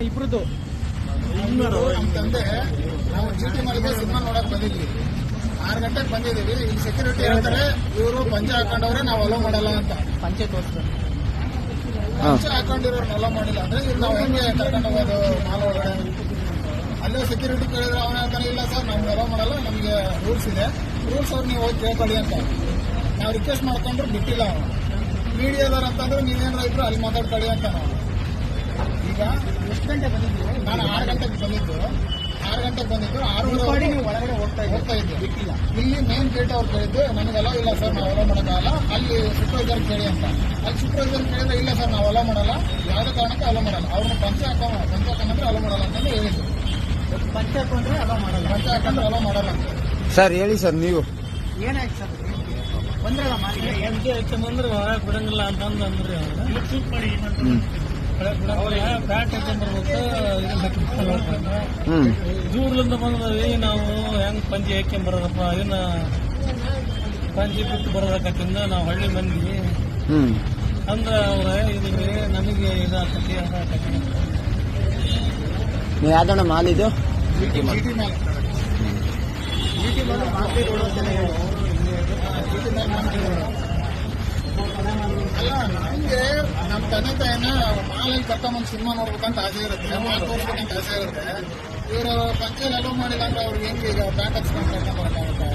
ಇಬ್ರದ್ದು ನಮ್ಮ ತಂದೆ ನಾವು ಚೀಟಿ ಮಾಡಿದ್ರೆ ಸಿನಿಮಾ ನೋಡಕ್ ಬಂದಿದ್ವಿ. 6 ಗಂಟೆಗೆ ಬಂದಿದ್ದೀವಿ. ಇಲ್ಲಿ ಸೆಕ್ಯೂರಿಟಿ ಹೇಳ್ತಾರೆ ಇವರು ಪಂಚೆ ಹಾಕೊಂಡವ್ರೆ ನಾವು ಅಲೋ ಮಾಡಲ್ಲ ಅಂತ. ಪಂಚೆ ತೋರಿಸ್ತಾರೆ. ಪಂಚೆ ಹಾಕೊಂಡಿರೋರ್ನ ಅಲೋ ಮಾಡಿಲ್ಲ ಅಂದ್ರೆ ಇಲ್ಲಿ ನಾವು ಹೆಂಗೆ ಕರ್ಕೊಂಡು ಹೋಗೋದು ಮಾಲ್ ಒಳಗಡೆ? ಅಲ್ಲೇ ಸೆಕ್ಯೂರಿಟಿ ಕೇಳಿದ್ರೆ ಅವನ ಹೇಳ್ತಾನೆ ಇಲ್ಲ ಸರ್ ನಮ್ಗೆ ಅಲೋ ಮಾಡಲ್ಲ, ನಮಗೆ ರೂಲ್ಸ್ ಇದೆ, ರೂಲ್ಸ್ ಅವ್ರು ನೀವು ಹೋಗಿ ಕೇಳ್ಕೊಳ್ಳಿ ಅಂತ. ನಾವು ರಿಕ್ವೆಸ್ಟ್ ಮಾಡ್ಕೊಂಡ್ರು ಬಿಟ್ಟಿಲ್ಲ ಅವನು. ಮೀಡಿಯಾದವ್ರು ಅಂತಂದ್ರೆ ನೀವೇನಾರ ಇದ್ರು ಅಲ್ಲಿ ಮಾತಾಡ್ಕೊಳ್ಳಿ ಅಂತ ನಾವು. ಈಗ ಎಷ್ಟು ಗಂಟೆ ಬಂದಿದ್ದೀವಿ? ನಾನು 6 ಗಂಟೆಗೆ ಬಂದಿದ್ದು. 6 ಒಳಗಡೆ ಹೋಗ್ತಾ ಇದ್ದೆ. ಬಿಟ್ಟಿಲ್ಲ. ಇಲ್ಲಿ ಮೇನ್ ಗೇಟ್ ಅವ್ರು ಕೇಳಿದ್ದು ನನಗೆ ಅಲೋ ಇಲ್ಲ ಸರ್ ನಾವು ಅಲೋ ಮಾಡೋಕ್ಕಾಗಲ್ಲ, ಅಲ್ಲಿ ಸೂಪರ್ವೈಸರ್ ಕೇಳಿ ಅಂತ. ಅಲ್ಲಿ ಸೂಪರ್ವೈಸರ್ ಕೇಳಿದ್ರೆ ಇಲ್ಲ ಸರ್ ನಾವು ಅಲೋ ಮಾಡಲ್ಲ, ಯಾವುದೇ ಕಾರಣಕ್ಕೆ ಅಲೋ ಮಾಡಲ್ಲ, ಅವ್ರನ್ನ ಪಂಚೆ ಹಾಕೊಂಡ್ರೆ ಅಲೋ ಮಾಡಲ್ಲ ಅಂತಂದ್ರೆ ಹೇಳಿದ್ರು. ಪಂಚೆ ಹಾಕೊಂಡ್ರೆ ಅಲೋ ಮಾಡಲ್ಲ, ಪಂಚೆ ಹಾಕೊಂಡ್ರೆ ಅಲೋ ಮಾಡಲ್ಲ ಅಂತ. ಸರ್ ಹೇಳಿ ಸರ್ ನೀವು ಏನಾಯ್ತು ಸರ್? ಬಂದ್ರಲ್ಲ ಮಾಲಿಗೆ ಎಂಕೆ ಹಾಕ್ಯಂಬಂದ್ರೆ ಹೊರಗೆ ಬಿಡಂಗಿಲ್ಲ ಅಂತಂದು ಅಂದ್ರಿ ಪ್ಯಾಟ್ ಹಾಕ್ಯಂಬರ್ಬೇಕು. ದೂರ್ಲಿಂದ ಬಂದ್ರಿ ನಾವು ಹೆಂಗ್ ಪಂಚಿ ಹಾಕ್ಯಂಬರೋದಪ್ಪ, ಇನ್ನ ಪಂಚಿ ಬಿಟ್ಟು ಬರೋದಕ್ಕಿಂದ ನಾವು ಹಳ್ಳಿ ಮಂದಿ ಅಂದ್ರ ಅವ್ರ ಇದೀವಿ ನಮಗೆ ಇದಾಕತಿ ಅದಾಕತಿ. ನೀವು ಯಾವ್ದಣ್ಣ ಮಾಲ್ ಇದು? ಚೀಟಿ ಮೇಲೆ ಚೀಟಿ ಮೇಲೆ ಮಾರ್ಕೆಟ್ ರೋಡ್ ಅಂತಾನೆ ಹೇಳಿ. ಚೀಟಿ ಮೇಲೆ ಮಾಡ್ತಿದ್ರು. ಅಲ್ಲ ನಮಗೆ ನಮ್ಮ ತಂದೆ ತಾಯಿನ ಮಾಲಲ್ಲಿ ಕರ್ಕೊಂಬಂದು ಸಿನಿಮಾ ನೋಡ್ಬೇಕಂತ ಆಸೆ ಇರುತ್ತೆ, ಮಾಲ್ ತೋರಿಸ್ಬೇಕಂತ ಆಸೆ ಇರುತ್ತೆ. ಇವರು ಪಂಚೆಯಲ್ಲಿ ಅಲೋ ಮಾಡಿಲ್ಲ ಅಂದ್ರೆ ಅವ್ರಿಗೆ ಹೆಂಗೆ ಈಗ ಪ್ಯಾಂಟ್ ಹಾಕ್ಸ್ಕೊಂಡು ಕರ್ಕೊಂಡ್ಬರಕ್ಕಾಗುತ್ತೆ?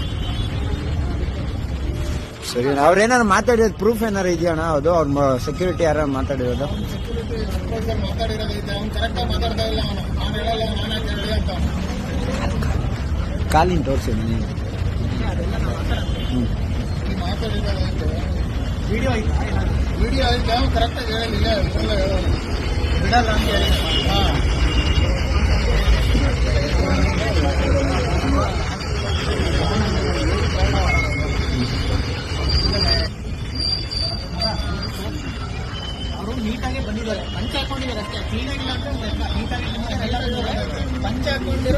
ಸರಿ, ಅವ್ರೇನಾರು ಮಾತಾಡಿರೋದು ಪ್ರೂಫ್ ಏನಾರು ಇದೆಯಣ್ಣ? ಅದು ಅವ್ರ ಸೆಕ್ಯೂರಿಟಿ ಯಾರು ಮಾತಾಡಿರೋದು? ಸೆಕ್ಯೂರಿಟಿ ಸೂಪರ್ವೈಸರ್ ಮಾತಾಡಿರೋದೈತೆ, ಅವ್ನು ಕರೆಕ್ಟಾಗಿ ಮಾತಾಡ್ತಾ ಇಲ್ಲ. ಅವನು ನಾನು ಹೇಳಲ್ಲ, ನಾನೇ ಹೇಳಿ ಅಂತ. ಕಾಲಿನ ತೋರಿಸಿ ನೀವು. ಮಾತಾಡಿರೋದೈತೆ, ವಿಡಿಯೋ ಆಯ್ತಾ? ವಿಡಿಯೋ ಐತೆ, ಅವ್ನು ಕರೆಕ್ಟಾಗಿ ಹೇಳಿಲ್ಲ, ಇಷ್ಟೆಲ್ಲ ಹೇಳೋದು ಬಿಡಲ್ಲ ಅಂತ ಹೇಳಿ. ಹಾಂ ಅವರು ನೀಟಾಗಿ ಬಂದಿದ್ದಾರೆ, ಪಂಚೆ ಹಾಕೊಂಡಿದ್ದಾರೆ ಅಷ್ಟೇ, ಕ್ಲೀನ್ ಆಗಿಲ್ಲ ಅಂದ್ರೆ ನೀಟಾಗಿ ಪಂಚೆ ಹಾಕೊಂಡಿರೋ